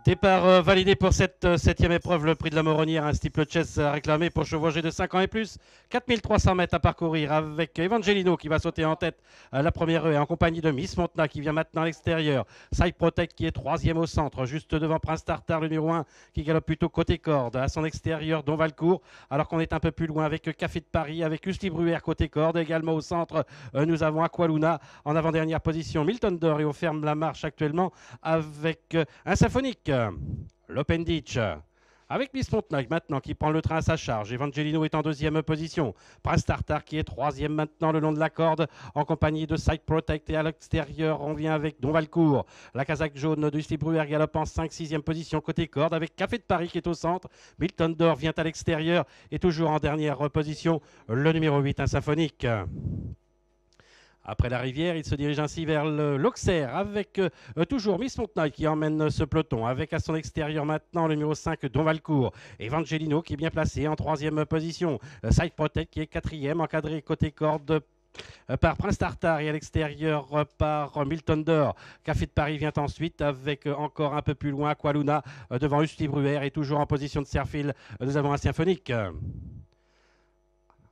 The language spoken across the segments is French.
Départ validé pour cette septième épreuve, le prix de la Moronnière, un steeple chess réclamé pour chevaucher de 5 ans et plus. 4300 mètres à parcourir avec Evangelino qui va sauter en tête la première rue et en compagnie de Miss Montna qui vient maintenant à l'extérieur. Side Protect qui est troisième au centre, juste devant Prince Tartar, le numéro 1 qui galope plutôt côté corde. À son extérieur, Don Valcourt, alors qu'on est un peu plus loin avec Café de Paris, avec Lusty Bruer côté corde. Également au centre, nous avons Aqualuna en avant-dernière position. Milton d'Or et on ferme la marche actuellement avec un symphonique. L'Open Ditch avec Miss Montnac maintenant qui prend le train à sa charge. Evangelino est en deuxième position. Prince Tartar qui est troisième maintenant le long de la corde en compagnie de Side Protect. Et à l'extérieur, on vient avec Don Valcourt. La casaque jaune de Steve Bruer galope en 5-6e position côté corde avec Café de Paris qui est au centre. Milton d'Or vient à l'extérieur et toujours en dernière position le numéro 8, un symphonique. Après la rivière, il se dirige ainsi vers l'Auxerre avec toujours Miss Montnac qui emmène ce peloton. Avec à son extérieur maintenant le numéro 5, Don Valcourt. Evangelino qui est bien placé en troisième position. Side Protect qui est quatrième, encadré côté corde par Prince Tartar et à l'extérieur par Milton d'Or. Café de Paris vient ensuite avec encore un peu plus loin Aqualuna devant Lusty Bruer et toujours en position de serre-fil. Nous avons un symphonique.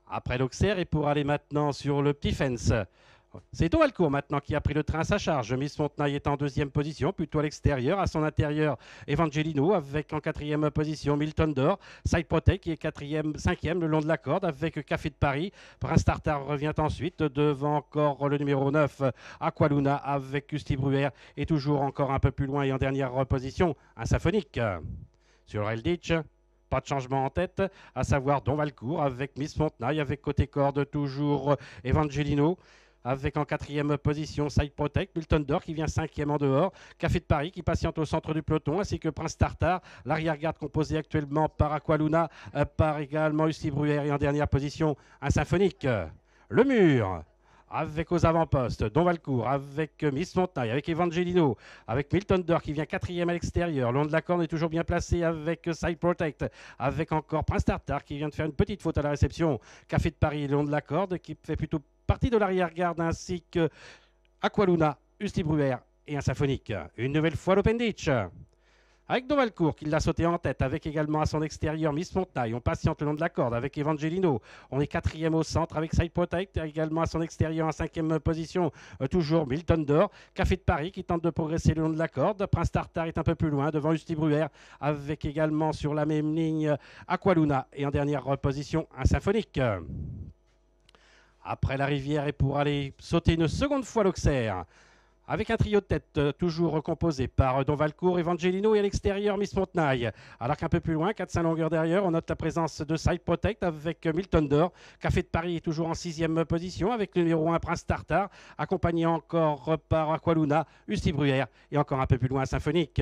Après l'Auxerre et pour aller maintenant sur le petit fence. C'est Don Valcourt maintenant qui a pris le train à sa charge. Miss Montnac est en deuxième position, plutôt à l'extérieur. À son intérieur, Evangelino avec en quatrième position Milton d'Or. Side Protect qui est quatrième, cinquième le long de la corde avec Café de Paris. Prince Tartar revient ensuite devant encore le numéro 9, Aqualuna avec Lusty Bruer. Et toujours encore un peu plus loin et en dernière position, un symphonique. Sur le Rail Ditch. Pas de changement en tête, à savoir Don Valcourt avec Miss Montnac, avec côté corde toujours Evangelino. Avec en quatrième position Side Protect, Milton d'Or qui vient cinquième en dehors, Café de Paris qui patiente au centre du peloton, ainsi que Prince Tartar, l'arrière-garde composé actuellement par Aqualuna, par également Lusty Bruer et en dernière position un symphonique. Le mur avec aux avant-postes Don Valcourt, avec Miss Montnac, avec Evangelino, avec Milton d'Or qui vient quatrième à l'extérieur. Le long de la corde est toujours bien placé avec Side Protect, avec encore Prince Tartar qui vient de faire une petite faute à la réception. Café de Paris le long de la corde qui fait plutôt partie de l'arrière-garde ainsi que Aqualuna, Lusty Bruer et un symphonique. Une nouvelle fois l'Open Ditch. Avec Don Valcourt qui l'a sauté en tête, avec également à son extérieur Miss Montnac. On patiente le long de la corde avec Evangelino. On est quatrième au centre avec Side Protect, également à son extérieur en cinquième position, toujours Milton d'Or. Café de Paris qui tente de progresser le long de la corde. Prince Tartar est un peu plus loin devant Lusty Bruer, avec également sur la même ligne Aqualuna et en dernière position un symphonique. Après la rivière et pour aller sauter une seconde fois l'Auxerre. Avec un trio de tête toujours composé par Don Valcourt, Evangelino et à l'extérieur Miss Montnac. Alors qu'un peu plus loin, 4-5 longueurs derrière, on note la présence de Side Protect avec Milton d'Or. Café de Paris est toujours en sixième position avec le numéro 1 Prince Tartar, accompagné encore par Aqualuna, Lusty Bruer et encore un peu plus loin Symphonique.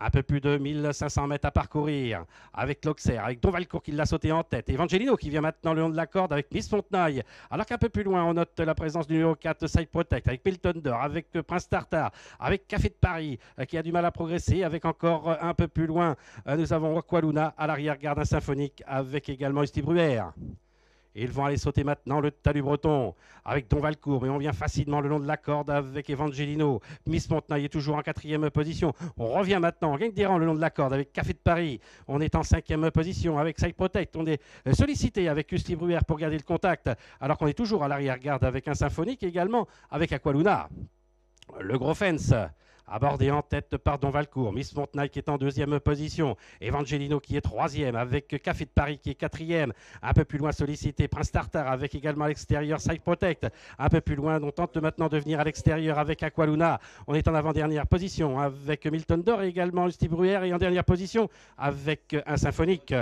Un peu plus de 1500 mètres à parcourir avec l'Auxerre, avec Don Valcourt qui l'a sauté en tête. Evangelino qui vient maintenant le long de la corde avec Miss Montnac. Alors qu'un peu plus loin, on note la présence du numéro 4 Side Protect avec Milton d'Or, avec Prince Tartar, avec Café de Paris qui a du mal à progresser. Avec encore un peu plus loin, nous avons Aqualuna à l'arrière-garde un symphonique avec également Lusty Bruer. Et ils vont aller sauter maintenant le talus breton avec Don Valcourt. Mais on vient facilement le long de la corde avec Evangelino. Miss Montnac est toujours en quatrième position. On revient maintenant, on gagne des rangs le long de la corde avec Café de Paris. On est en cinquième position avec Side Protect. On est sollicité avec Lusty Bruer pour garder le contact. Alors qu'on est toujours à l'arrière-garde avec un symphonique et également avec Aqualuna. Le gros fence. Abordé en tête par Don Valcourt, Miss Montnac qui est en deuxième position, Evangelino qui est troisième, avec Café de Paris qui est quatrième, un peu plus loin sollicité, Prince Tartar avec également à l'extérieur Side Protect, un peu plus loin, on tente maintenant de venir à l'extérieur avec Aqualuna, on est en avant-dernière position avec Milton d'Or et également Lusty Bruer et en dernière position avec un symphonique.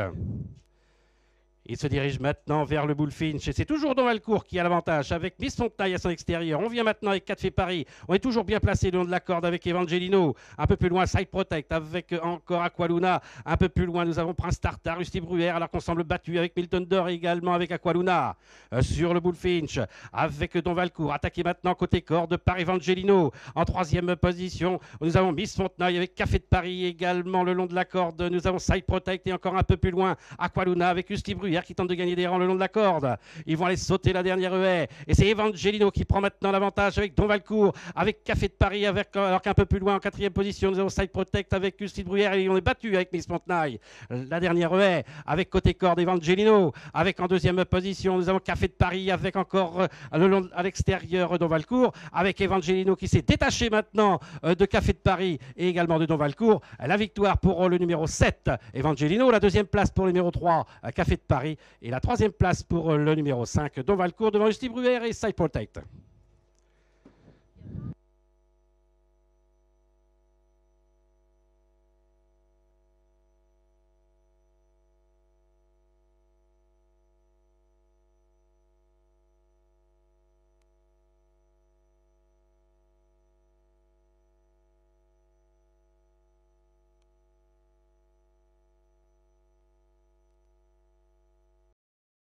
Il se dirige maintenant vers le Bullfinch et c'est toujours Don Valcourt qui a l'avantage avec Miss Montnac à son extérieur. On vient maintenant avec Café Paris. On est toujours bien placé le long de la corde avec Evangelino. Un peu plus loin, Side Protect avec encore Aqualuna. Un peu plus loin, nous avons Prince Tartar, Lusty Bruer alors qu'on semble battu avec Milton d'Or et également avec Aqualuna. Sur le Bullfinch avec Don Valcourt. Attaqué maintenant côté corde par Evangelino. En troisième position, nous avons Miss Montnac avec Café de Paris également le long de la corde. Nous avons Side Protect et encore un peu plus loin Aqualuna avec Lusty Bruer derrière qui tente de gagner des rangs le long de la corde. Ils vont aller sauter la dernière haie. Et c'est Evangelino qui prend maintenant l'avantage avec Don Valcourt, avec Café de Paris, alors qu'un peu plus loin en quatrième position, nous avons Side Protect avec Custine Bruyère et on est battu avec Miss Montenaille. La dernière haie avec côté corde Evangelino, avec en deuxième position, nous avons Café de Paris avec encore le long à l'extérieur Don Valcourt, avec Evangelino qui s'est détaché maintenant de Café de Paris et également de Don Valcourt. La victoire pour le numéro 7, Evangelino, la deuxième place pour le numéro 3, Café de Paris et la troisième place pour le numéro 5, Don Valcourt devant Custine Bruyère et Side Protect.